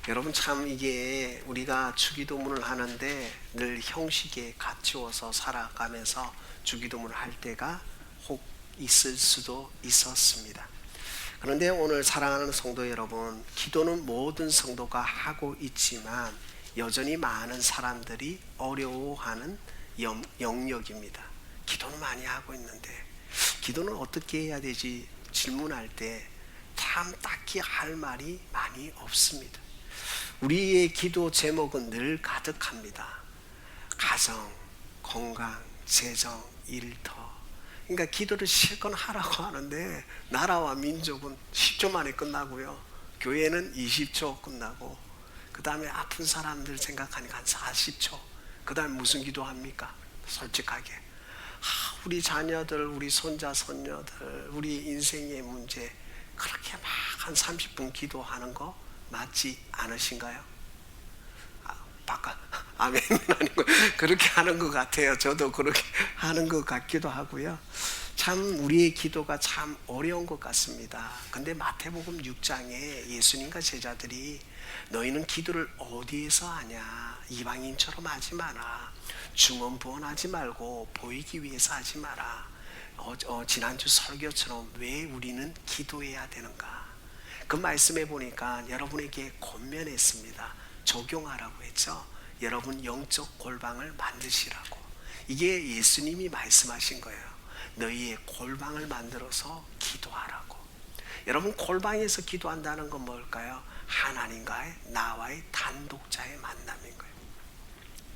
여러분 참 이게 우리가 주기도문을 하는데 늘 형식에 갖추어서 살아가면서 주기도문을 할 때가 혹 있을 수도 있었습니다. 그런데 오늘 사랑하는 성도 여러분, 기도는 모든 성도가 하고 있지만 여전히 많은 사람들이 어려워하는 영역입니다. 기도는 많이 하고 있는데 기도는 어떻게 해야 되지 질문할 때 참 딱히 할 말이 많이 없습니다. 우리의 기도 제목은 늘 가득합니다. 가정, 건강, 재정, 일터. 그러니까 기도를 실컷 하라고 하는데 나라와 민족은 10초 만에 끝나고요. 교회는 20초 끝나고 그 다음에 아픈 사람들 생각하니까 한 40초. 그 다음에 무슨 기도합니까? 솔직하게. 우리 자녀들, 우리 손자, 손녀들, 우리 인생의 문제 그렇게 막 한 30분 기도하는 거 맞지 않으신가요? 바깥 아멘은 아니고 그렇게 하는 것 같아요. 저도 그렇게 하는 것 같기도 하고요. 참 우리의 기도가 참 어려운 것 같습니다. 근데 마태복음 6장에 예수님과 제자들이 너희는 기도를 어디에서 하냐? 이방인처럼 하지 마라. 중언부언하지 말고 보이기 위해서 하지 마라. 지난주 설교처럼 왜 우리는 기도해야 되는가? 그 말씀에 보니까 여러분에게 권면했습니다. 적용하라고 했죠. 여러분 영적 골방을 만드시라고. 이게 예수님이 말씀하신 거예요. 너희의 골방을 만들어서 기도하라고. 여러분 골방에서 기도한다는 건 뭘까요? 하나님과의 나와의 단독자의 만남인 거예요.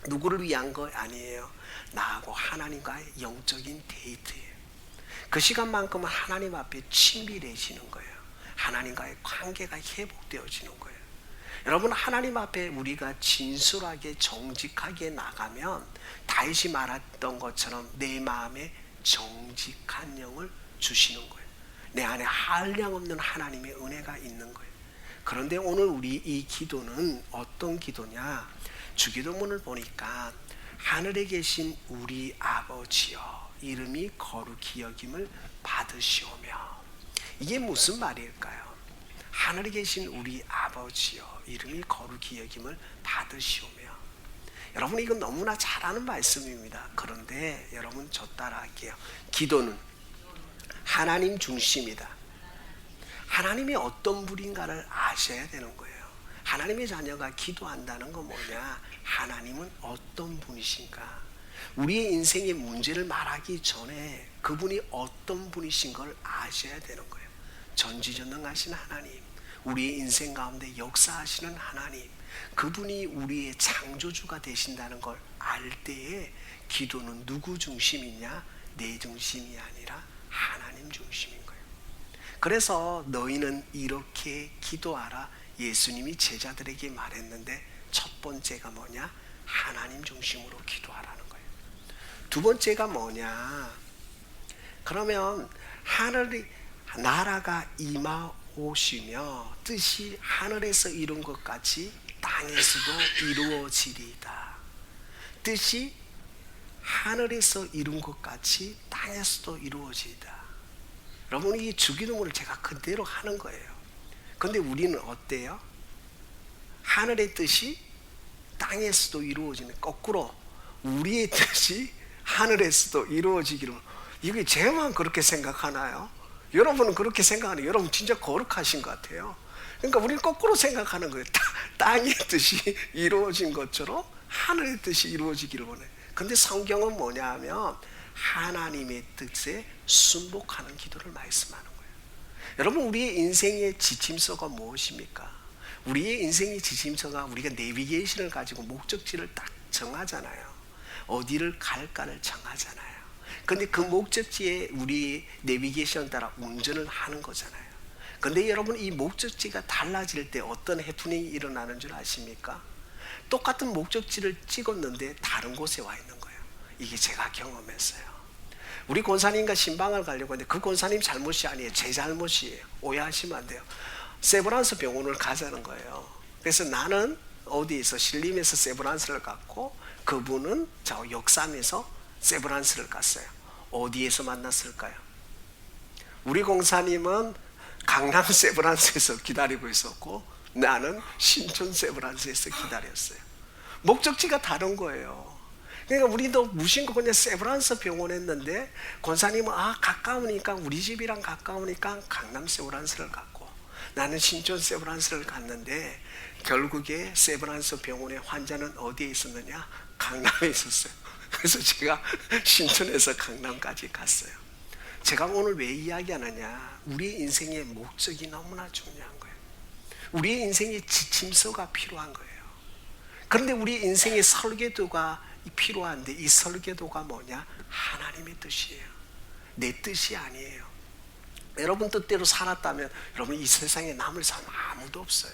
누구를 위한 거 아니에요. 나하고 하나님과의 영적인 데이트예요. 그 시간만큼은 하나님 앞에 친밀해지는 거예요. 하나님과의 관계가 회복되어지는 거예요. 여러분 하나님 앞에 우리가 진솔하게 정직하게 나가면 다윗이 말했던 것처럼 내 마음에 정직한 영을 주시는 거예요. 내 안에 한량없는 하나님의 은혜가 있는 거예요. 그런데 오늘 우리 이 기도는 어떤 기도냐? 주기도문을 보니까 하늘에 계신 우리 아버지여 이름이 거룩히 여김을 받으시오며, 이게 무슨 말일까요? 하늘에 계신 우리 아버지여 이름이 거룩히 여김을 받으시오며. 여러분 이건 너무나 잘하는 말씀입니다. 그런데 여러분 저 따라 할게요. 기도는 하나님 중심이다. 하나님이 어떤 분인가를 아셔야 되는 거예요. 하나님의 자녀가 기도한다는 건 뭐냐? 하나님은 어떤 분이신가? 우리의 인생의 문제를 말하기 전에 그분이 어떤 분이신 걸 아셔야 되는 거예요. 전지전능하신 하나님, 우리의 인생 가운데 역사하시는 하나님, 그분이 우리의 창조주가 되신다는 걸 알 때에 기도는 누구 중심이냐? 내 중심이 아니라 하나님 중심인 거예요. 그래서 너희는 이렇게 기도하라 예수님이 제자들에게 말했는데 첫 번째가 뭐냐? 하나님 중심으로 기도하라는 거예요. 두 번째가 뭐냐? 그러면 하늘이 나라가 임하오시며 뜻이 하늘에서 이룬 것 같이 땅에서도 이루어지리이다. 뜻이 하늘에서 이룬 것 같이 땅에서도 이루어지리이다. 여러분 이 주기도문을 제가 그대로 하는 거예요. 근데 우리는 어때요? 하늘의 뜻이 땅에서도 이루어지는, 거꾸로 우리의 뜻이 하늘에서도 이루어지기를. 이게 제만 그렇게 생각하나요? 여러분은 그렇게 생각하는, 여러분 진짜 거룩하신 것 같아요. 그러니까 우리는 거꾸로 생각하는 거예요. 땅의 뜻이 이루어진 것처럼 하늘의 뜻이 이루어지기를 원해. 근데 성경은 뭐냐 하면 하나님의 뜻에 순복하는 기도를 말씀하는 거예요. 여러분 우리의 인생의 지침서가 무엇입니까? 우리의 인생의 지침서가 우리가 내비게이션을 가지고 목적지를 딱 정하잖아요. 어디를 갈까를 정하잖아요. 근데 그 목적지에 우리 내비게이션 따라 운전을 하는 거잖아요. 근데 여러분 이 목적지가 달라질 때 어떤 해프닝이 일어나는 줄 아십니까? 똑같은 목적지를 찍었는데 다른 곳에 와 있는 거예요. 이게 제가 경험했어요. 우리 권사님과 신방을 가려고 했는데 그 권사님 잘못이 아니에요. 제 잘못이에요. 오해하시면 안 돼요. 세브란스 병원을 가자는 거예요. 그래서 나는 어디에서 신림에서 세브란스를 갔고 그분은 저 역삼에서 세브란스를 갔어요. 어디에서 만났을까요? 우리 공사님은 강남 세브란스에서 기다리고 있었고 나는 신촌 세브란스에서 기다렸어요. 목적지가 다른 거예요. 그러니까 우리도 무심코 그냥 세브란스 병원 했는데 권사님은 가까우니까, 우리 집이랑 가까우니까 강남 세브란스를 갔고, 나는 신촌 세브란스를 갔는데 결국에 세브란스 병원의 환자는 어디에 있었느냐? 강남에 있었어요. 그래서 제가 신촌에서 강남까지 갔어요. 제가 오늘 왜 이야기하느냐? 우리 인생의 목적이 너무나 중요한 거예요. 우리 인생의 지침서가 필요한 거예요. 그런데 우리 인생의 설계도가 필요한데, 이 설계도가 뭐냐? 하나님의 뜻이에요. 내 뜻이 아니에요. 여러분 뜻대로 살았다면 여러분 이 세상에 남을 사람 아무도 없어요.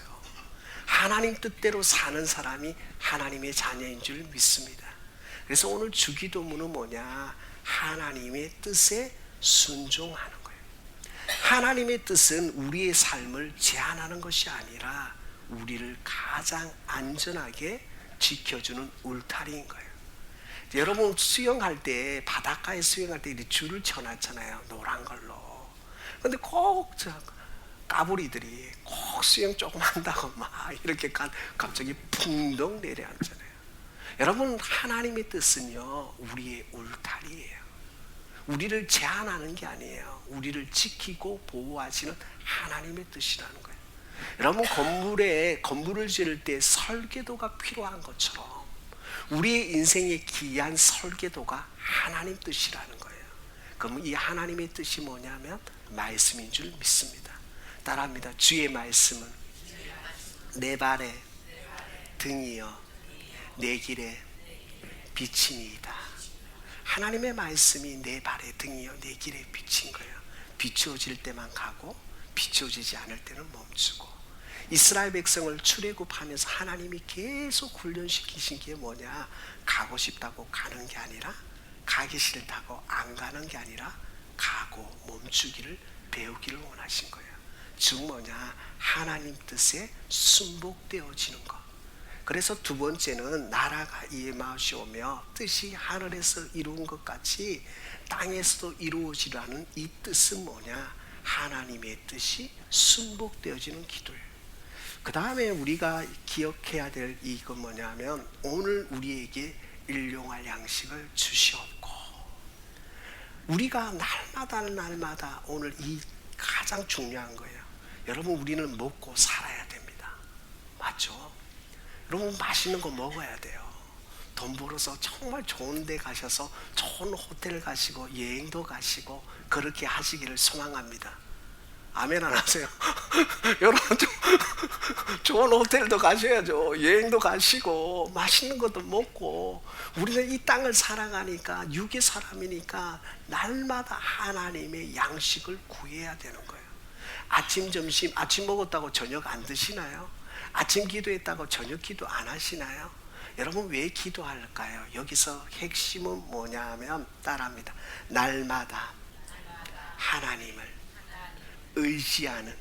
하나님 뜻대로 사는 사람이 하나님의 자녀인 줄 믿습니다. 그래서 오늘 주기도문은 뭐냐? 하나님의 뜻에 순종하는 거예요. 하나님의 뜻은 우리의 삶을 제한하는 것이 아니라 우리를 가장 안전하게 지켜주는 울타리인 거예요. 여러분 수영할 때, 바닷가에 수영할 때 줄을 쳐놨잖아요, 노란 걸로. 근데 꼭 까불이들이 꼭 수영 조금 한다고 막 이렇게 갑자기 풍덩 내려앉잖아요. 여러분, 하나님의 뜻은요, 우리의 울타리예요. 우리를 제한하는 게 아니에요. 우리를 지키고 보호하시는 하나님의 뜻이라는 거예요. 여러분, 건물을 지을 때 설계도가 필요한 것처럼 우리의 인생의 기이한 설계도가 하나님 뜻이라는 거예요. 그럼 이 하나님의 뜻이 뭐냐면 말씀인 줄 믿습니다. 따라합니다. 주의 말씀은 내 발에 등이요 내 길에 빛이니이다. 하나님의 말씀이 내 발에 등이요 내 길에 빛인 거예요. 비추어질 때만 가고 비추어지지 않을 때는 멈추고. 이스라엘 백성을 출애굽하면서 하나님이 계속 훈련시키신 게 뭐냐? 가고 싶다고 가는 게 아니라, 가기 싫다고 안 가는 게 아니라 가고 멈추기를 배우기를 원하신 거예요. 즉 뭐냐? 하나님 뜻에 순복되어지는 것. 그래서 두 번째는 나라가 임하시오며 뜻이 하늘에서 이루은 것 같이 땅에서도 이루어지라는 이 뜻은 뭐냐? 하나님의 뜻이 순복되어지는 기도예요. 그 다음에 우리가 기억해야 될 이건 뭐냐면, 오늘 우리에게 일용할 양식을 주시옵고. 우리가 날마다 오늘 이 가장 중요한 거예요. 여러분, 우리는 먹고 살아야 됩니다. 맞죠? 여러분, 맛있는 거 먹어야 돼요. 돈 벌어서 정말 좋은 데 가셔서 좋은 호텔 가시고 여행도 가시고 그렇게 하시기를 소망합니다. 아멘 안 하세요? 여러분, 좋은 호텔도 가셔야죠. 여행도 가시고 맛있는 것도 먹고. 우리는 이 땅을 살아가니까, 육의 사람이니까 날마다 하나님의 양식을 구해야 되는 거예요. 아침 먹었다고 저녁 안 드시나요? 아침 기도했다고 저녁 기도 안 하시나요? 여러분, 왜 기도할까요? 여기서 핵심은 뭐냐면 따라합니다. 날마다 하나님을 의지하는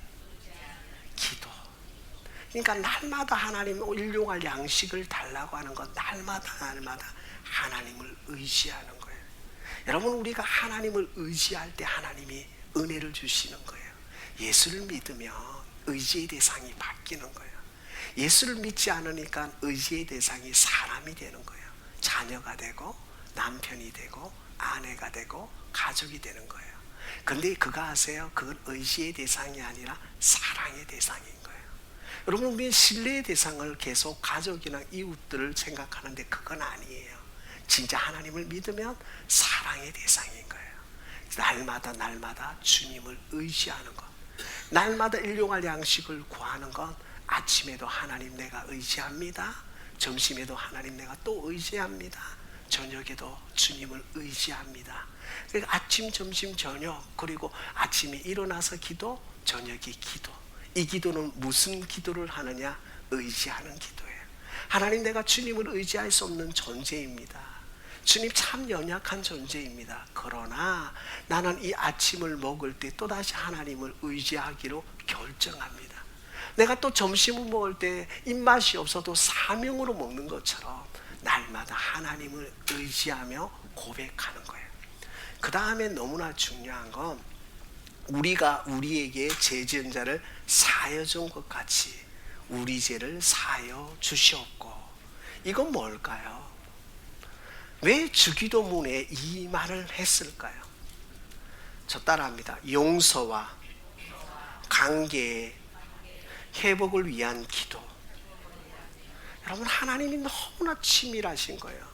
기도. 그러니까 날마다 하나님 일용할 양식을 달라고 하는 건 날마다 하나님을 의지하는 거예요. 여러분, 우리가 하나님을 의지할 때 하나님이 은혜를 주시는 거예요. 예수를 믿으면 의지의 대상이 바뀌는 거예요. 예수를 믿지 않으니까 의지의 대상이 사람이 되는 거예요. 자녀가 되고 남편이 되고 아내가 되고 가족이 되는 거예요. 근데 그거 아세요? 그건 의지의 대상이 아니라 사랑의 대상인 거예요. 여러분, 우리는 신뢰의 대상을 계속 가족이나 이웃들을 생각하는데 그건 아니에요. 진짜 하나님을 믿으면 사랑의 대상인 거예요. 날마다 주님을 의지하는 것. 날마다 일용할 양식을 구하는 건, 아침에도 하나님 내가 의지합니다. 점심에도 하나님 내가 또 의지합니다. 저녁에도 주님을 의지합니다. 그러니까 아침, 점심, 저녁, 그리고 아침에 일어나서 기도, 저녁에 기도. 이 기도는 무슨 기도를 하느냐? 의지하는 기도예요. 하나님, 내가 주님을 의지할 수 없는 존재입니다. 주님, 참 연약한 존재입니다. 그러나 나는 이 아침을 먹을 때 또다시 하나님을 의지하기로 결정합니다. 내가 또 점심을 먹을 때 입맛이 없어도 사명으로 먹는 것처럼 날마다 하나님을 의지하며 고백하는 거예요. 그 다음에 너무나 중요한 건, 우리가 우리에게 죄지은 자를 사하여 준 것 같이 우리 죄를 사하여 주시옵고. 이건 뭘까요? 왜 주기도문에 이 말을 했을까요? 저 따라합니다. 용서와 관계의 회복을 위한 기도. 여러분, 하나님이 너무나 치밀하신 거예요.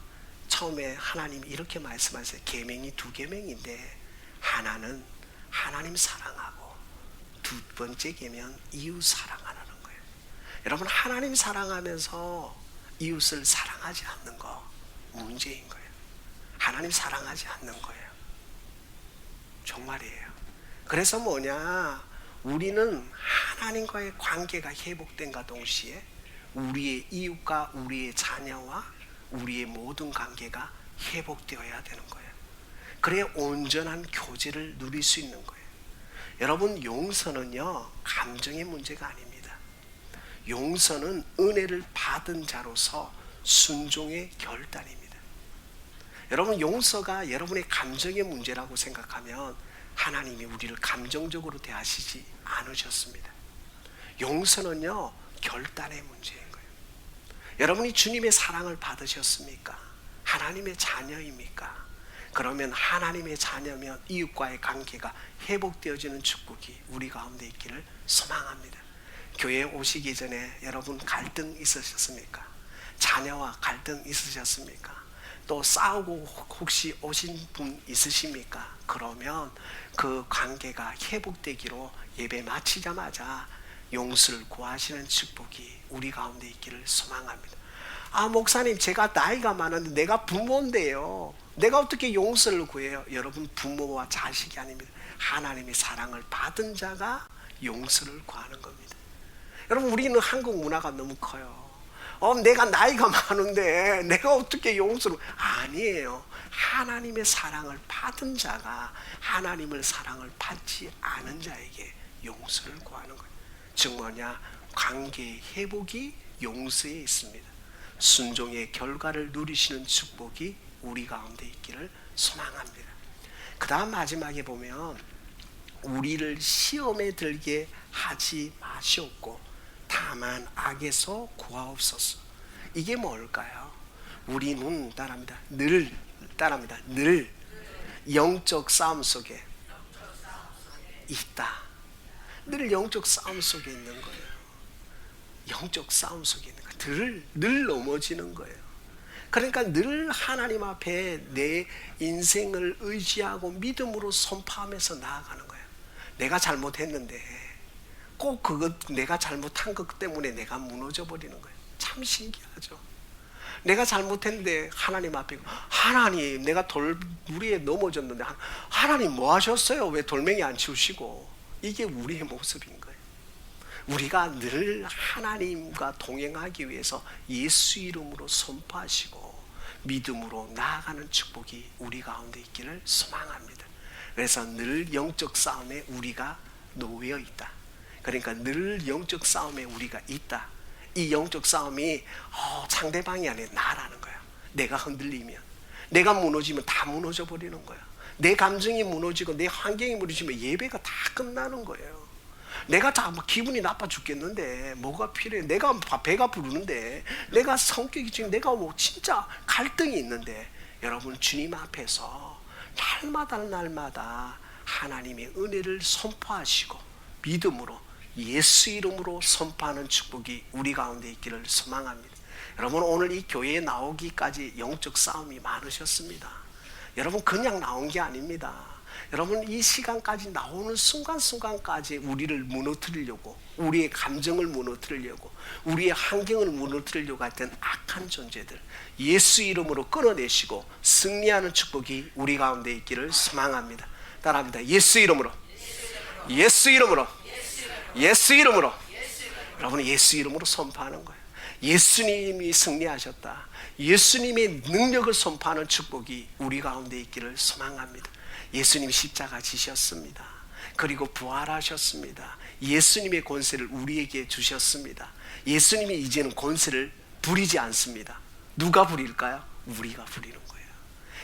처음에 하나님이 이렇게 말씀하세요. 계명이 두 계명인데 하나는 하나님 사랑하고 두 번째 계명 이웃 사랑하라는 거예요. 여러분, 하나님 사랑하면서 이웃을 사랑하지 않는 거 문제인 거예요. 하나님 사랑하지 않는 거예요. 정말이에요. 그래서 뭐냐, 우리는 하나님과의 관계가 회복된과 동시에 우리의 이웃과 우리의 자녀와 우리의 모든 관계가 회복되어야 되는 거예요. 그래야 온전한 교제를 누릴 수 있는 거예요. 여러분, 용서는요 감정의 문제가 아닙니다. 용서는 은혜를 받은 자로서 순종의 결단입니다. 여러분, 용서가 여러분의 감정의 문제라고 생각하면 하나님이 우리를 감정적으로 대하시지 않으셨습니다. 용서는요 결단의 문제인 거예요. 여러분이 주님의 사랑을 받으셨습니까? 하나님의 자녀입니까? 그러면 하나님의 자녀면 이웃과의 관계가 회복되어지는 축복이 우리 가운데 있기를 소망합니다. 교회에 오시기 전에 여러분 갈등 있으셨습니까? 자녀와 갈등 있으셨습니까? 또 싸우고 혹시 오신 분 있으십니까? 그러면 그 관계가 회복되기로 예배 마치자마자 용서를 구하시는 축복이 우리 가운데 있기를 소망합니다. 아, 목사님, 제가 나이가 많은데 내가 부모인데요, 내가 어떻게 용서를 구해요? 여러분, 부모와 자식이 아닙니다. 하나님의 사랑을 받은 자가 용서를 구하는 겁니다. 여러분, 우리는 한국 문화가 너무 커요. 내가 나이가 많은데 내가 어떻게 용서를, 아니에요. 하나님의 사랑을 받은 자가 하나님의 사랑을 받지 않은 자에게 용서를 구하는 거예요. 즉 뭐냐, 관계의 회복이 용서에 있습니다. 순종의 결과를 누리시는 축복이 우리 가운데 있기를 소망합니다. 그 다음 마지막에 보면 우리를 시험에 들게 하지 마시옵고 다만 악에서 구하옵소서. 이게 뭘까요? 우리는 따라합니다. 늘 영적 싸움 속에 있다. 늘 영적 싸움 속에 있는 거예요. 영적 싸움 속에 있는 거예요. 늘 넘어지는 거예요. 그러니까 늘 하나님 앞에 내 인생을 의지하고 믿음으로 선포하면서 나아가는 거예요. 내가 잘못했는데 꼭 내가 잘못한 것 때문에 내가 무너져 버리는 거예요. 참 신기하죠. 내가 잘못했는데 하나님 앞에, 하나님, 내가 돌무리에 넘어졌는데 하나님 뭐 하셨어요? 왜 돌멩이 안 치우시고? 이게 우리의 모습인 거예요. 우리가 늘 하나님과 동행하기 위해서 예수 이름으로 선포하시고 믿음으로 나아가는 축복이 우리 가운데 있기를 소망합니다. 그래서 늘 영적 싸움에 우리가 놓여 있다. 그러니까 늘 영적 싸움에 우리가 있다. 이 영적 싸움이 상대방이 아니라 나라는 거야. 내가 흔들리면, 내가 무너지면 다 무너져 버리는 거야. 내 감정이 무너지고 내 환경이 무너지면 예배가 다 끝나는 거예요. 내가 다 기분이 나빠 죽겠는데 뭐가 필요해? 내가 배가 부르는데, 내가 성격이 지금 내가 진짜 갈등이 있는데, 여러분, 주님 앞에서 날마다 하나님의 은혜를 선포하시고 믿음으로 예수 이름으로 선포하는 축복이 우리 가운데 있기를 소망합니다. 여러분, 오늘 이 교회에 나오기까지 영적 싸움이 많으셨습니다. 여러분, 그냥 나온 게 아닙니다. 여러분, 이 시간까지 나오는 순간순간까지 우리를 무너뜨리려고, 우리의 감정을 무너뜨리려고, 우리의 환경을 무너뜨리려고 했던 악한 존재들 예수 이름으로 끊어내시고 승리하는 축복이 우리 가운데 있기를 소망합니다. 따라합니다. 예수 이름으로, 예수 이름으로, 예수 이름으로. 여러분, 예수 이름으로 선포하는 거예요. 예수님이 승리하셨다. 예수님의 능력을 선포하는 축복이 우리 가운데 있기를 소망합니다. 예수님 십자가 지셨습니다. 그리고 부활하셨습니다. 예수님의 권세를 우리에게 주셨습니다. 예수님이 이제는 권세를 부리지 않습니다. 누가 부릴까요? 우리가 부리는 거예요.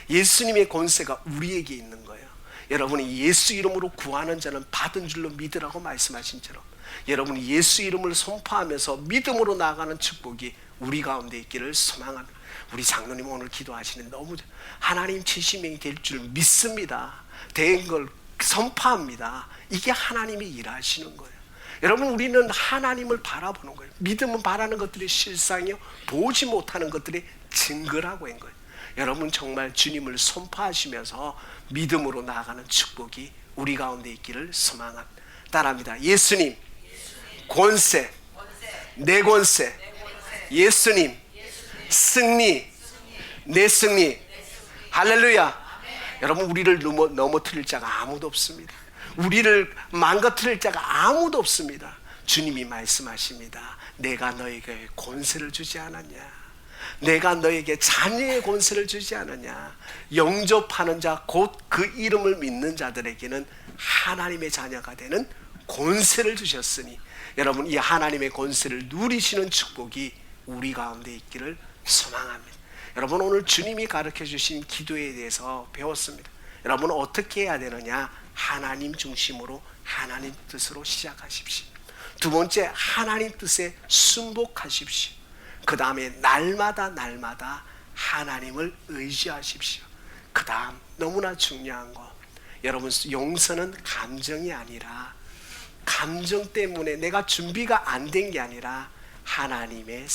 예수님의 권세가 우리에게 있는 거예요. 여러분이 예수 이름으로 구하는 자는 받은 줄로 믿으라고 말씀하신 처럼 여러분이 예수 이름을 선포하면서 믿음으로 나아가는 축복이 우리 가운데 있기를 소망합니다. 우리 장로님 오늘 기도하시는 너무 하나님 70명이 될 줄 믿습니다. 된 걸 선포합니다. 이게 하나님이 일하시는 거예요. 여러분, 우리는 하나님을 바라보는 거예요. 믿음은 바라는 것들이 실상이요, 보지 못하는 것들이 증거라고 한 거예요. 여러분 정말 주님을 선포하시면서 믿음으로 나아가는 축복이 우리 가운데 있기를 소망합니다. 따라합니다. 예수님 권세, 내 권세, 예수님 승리, 내 승리. 할렐루야. 여러분, 우리를 넘어뜨릴 자가 아무도 없습니다. 우리를 망가뜨릴 자가 아무도 없습니다. 주님이 말씀하십니다. 내가 너에게 권세를 주지 않았냐? 내가 너에게 자녀의 권세를 주지 않았냐? 영접하는 자, 곧 그 이름을 믿는 자들에게는 하나님의 자녀가 되는 권세를 주셨으니 여러분, 이 하나님의 권세를 누리시는 축복이 우리 가운데 있기를 소망합니다. 여러분, 오늘 주님이 가르쳐 주신 기도에 대해서 배웠습니다. 여러분, 어떻게 해야 되느냐? 하나님 중심으로 하나님 뜻으로 시작하십시오. 두 번째, 하나님 뜻에 순복하십시오. 그 다음에 날마다 하나님을 의지하십시오. 그 다음 너무나 중요한 거, 여러분, 용서는 감정이 아니라, 감정 때문에 내가 준비가 안 된 게 아니라 하나님의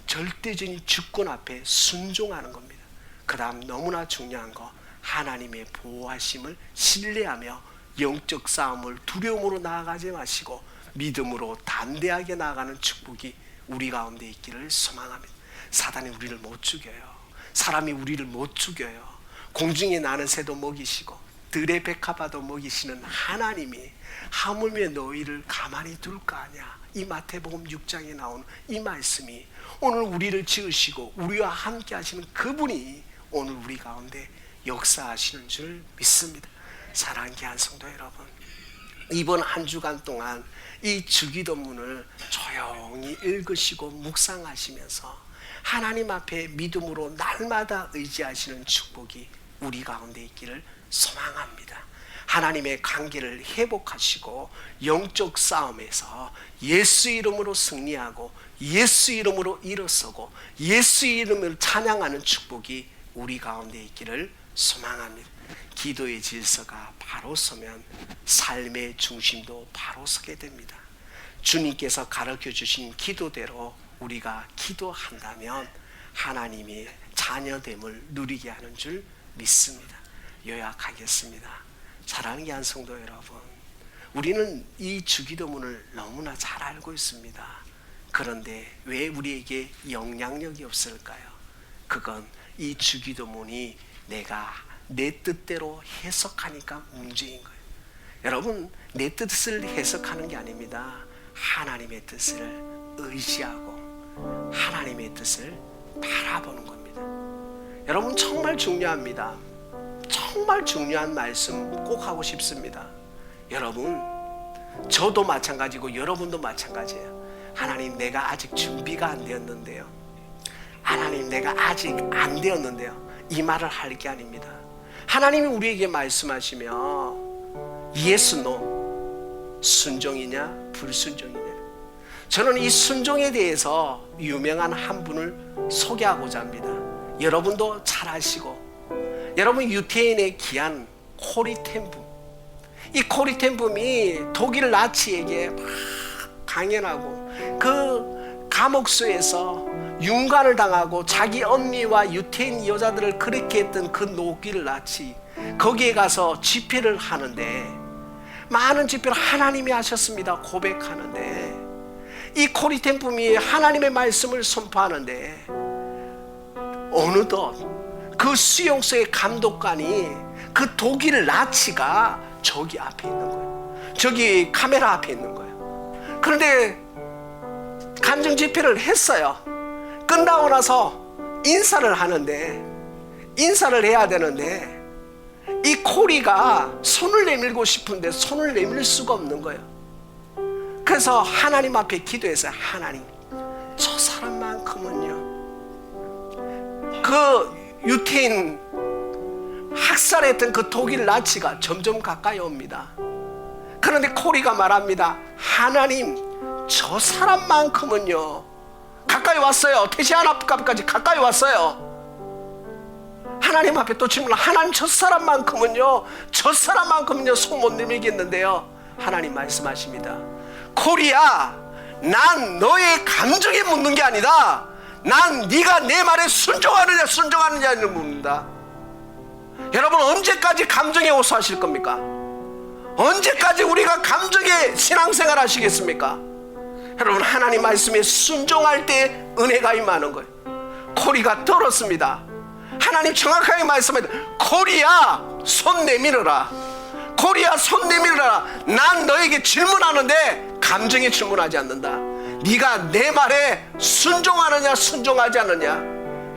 절대적인 주권 앞에 순종하는 겁니다. 그 다음 너무나 중요한 거, 하나님의 보호하심을 신뢰하며 영적 싸움을 두려움으로 나아가지 마시고 믿음으로 담대하게 나아가는 축복이 우리 가운데 있기를 소망합니다. 사단이 우리를 못 죽여요. 사람이 우리를 못 죽여요. 공중에 나는 새도 먹이시고 들의 백합화도 먹이시는 하나님이 하물며 너희를 가만히 둘까 하냐? 이 마태복음 6장에 나온 이 말씀이 오늘 우리를 지으시고 우리와 함께 하시는 그분이 오늘 우리 가운데 역사하시는 줄 믿습니다. 사랑하는 귀한 성도 여러분, 이번 한 주간 동안 이 주기도문을 조용히 읽으시고 묵상하시면서 하나님 앞에 믿음으로 날마다 의지하시는 축복이 우리 가운데 있기를 소망합니다. 하나님의 관계를 회복하시고 영적 싸움에서 예수 이름으로 승리하고 예수 이름으로 일어서고 예수 이름을 찬양하는 축복이 우리 가운데 있기를 소망합니다. 기도의 질서가 바로 서면 삶의 중심도 바로 서게 됩니다. 주님께서 가르쳐 주신 기도대로 우리가 기도한다면 하나님의 자녀됨을 누리게 하는 줄 믿습니다. 요약하겠습니다. 사랑하는 귀한 성도 여러분, 우리는 이 주기도문을 너무나 잘 알고 있습니다. 그런데 왜 우리에게 영향력이 없을까요? 그건 이 주기도문이 내가 내 뜻대로 해석하니까 문제인 거예요. 여러분, 내 뜻을 해석하는 게 아닙니다. 하나님의 뜻을 의지하고 하나님의 뜻을 바라보는 겁니다. 여러분, 정말 중요합니다. 정말 중요한 말씀 꼭 하고 싶습니다. 여러분, 저도 마찬가지고 여러분도 마찬가지예요. 하나님, 내가 아직 준비가 안 되었는데요. 하나님, 내가 아직 안 되었는데요. 이 말을 할 게 아닙니다. 하나님이 우리에게 말씀하시며 예스 노, 순종이냐 불순종이냐. 저는 이 순종에 대해서 유명한 한 분을 소개하고자 합니다. 여러분도 잘 아시고, 여러분 유태인의 귀한 코리텐붐, 이 코리텐붐이 독일 나치에게 막 강연하고 그 감옥소에서 윤관을 당하고 자기 언니와 유태인 여자들을 그렇게 했던 그 독일 나치, 거기에 가서 집회를 하는데 많은 집회를 하나님이 하셨습니다 고백하는데, 이 코리텐붐이 하나님의 말씀을 선포하는데 어느덧 그 수용소의 감독관이 그 독일 나치가 저기 앞에 있는 거예요. 저기 카메라 앞에 있는 거예요. 그런데 간증 집회를 했어요. 끝나고 나서 인사를 하는데, 인사를 해야 되는데 이 코리가 손을 내밀고 싶은데 손을 내밀 수가 없는 거예요. 그래서 하나님 앞에 기도해서, 하나님, 저 사람만큼은요 그 유태인 학살했던 그 독일 나치가 점점 가까이 옵니다. 그런데 코리가 말합니다. 하나님, 저 사람만큼은요. 가까이 왔어요. 테시안 앞까지 가까이 왔어요. 하나님 앞에 또 질문, 하나님 저 사람만큼은요, 손 못 내밀겠는데요. 하나님 말씀하십니다. 코리야, 난 너의 감정에 묻는 게 아니다. 난 네가 내 말에 순종하느냐를 묻는다. 여러분, 언제까지 감정에 호소하실 겁니까? 언제까지 우리가 감정에 신앙생활 하시겠습니까? 여러분, 하나님 말씀에 순종할 때 은혜가 임하는 거예요. 코리가 들었습니다. 하나님 정확하게 말씀합니다. 코리야, 손 내밀어라. 코리야, 손 내밀어라. 난 너에게 질문하는데 감정에 질문하지 않는다. 네가 내 말에 순종하느냐 순종하지 않느냐.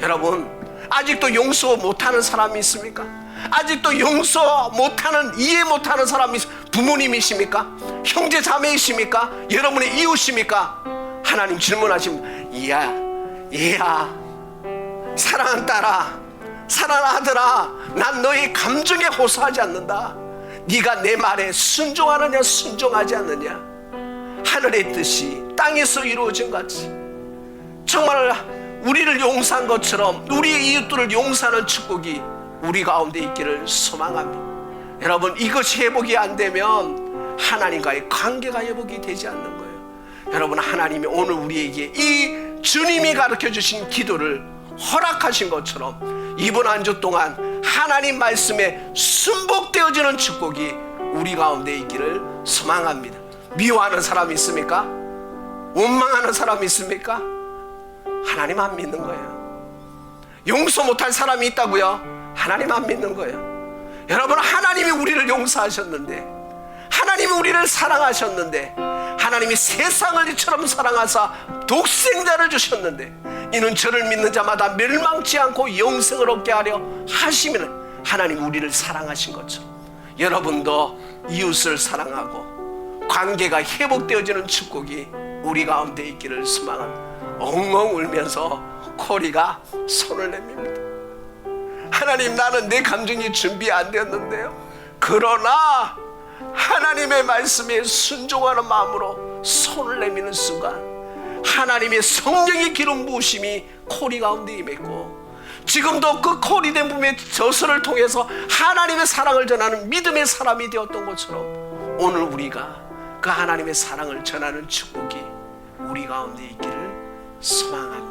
여러분, 아직도 용서 못하는 사람이 있습니까? 아직도 용서 못하는, 이해 못하는 사람이 부모님이십니까? 형제 자매이십니까? 여러분의 이웃입니까? 하나님 질문하십니다. 얘야, 사랑하는 딸아, 사랑하는 아들아, 난 너의 감정에 호소하지 않는다. 네가 내 말에 순종하느냐 순종하지 않느냐. 하늘의 뜻이 땅에서 이루어진 같이 정말 우리를 용서한 것처럼 우리의 이웃들을 용서하는 축복이 우리 가운데 있기를 소망합니다. 여러분, 이것이 회복이 안 되면 하나님과의 관계가 회복이 되지 않는 거예요. 여러분, 하나님이 오늘 우리에게 이 주님이 가르쳐 주신 기도를 허락하신 것처럼 이번 한 주 동안 하나님 말씀에 순복되어지는 축복이 우리 가운데 있기를 소망합니다. 미워하는 사람이 있습니까? 원망하는 사람이 있습니까? 하나님 안 믿는 거예요. 용서 못할 사람이 있다고요? 하나님 안 믿는 거예요. 여러분, 하나님이 우리를 용서하셨는데, 하나님이 우리를 사랑하셨는데, 하나님이 세상을 이처럼 사랑하사 독생자를 주셨는데, 이는 저를 믿는 자마다 멸망치 않고 영생을 얻게 하려 하시면 하나님 우리를 사랑하신 것처럼 여러분도 이웃을 사랑하고 관계가 회복되어지는 축복이 우리 가운데 있기를 소망합니다. 엉엉 울면서 코리가 손을 내밉니다. 하나님, 나는 내 감정이 준비 안 되었는데요. 그러나 하나님의 말씀에 순종하는 마음으로 손을 내미는 순간 하나님의 성령의 기름 부으심이 코리 가운데 임했고, 지금도 그 코리된 분의 저서를 통해서 하나님의 사랑을 전하는 믿음의 사람이 되었던 것처럼 오늘 우리가 그 하나님의 사랑을 전하는 축복이 우리 가운데 있기를 소망합니다.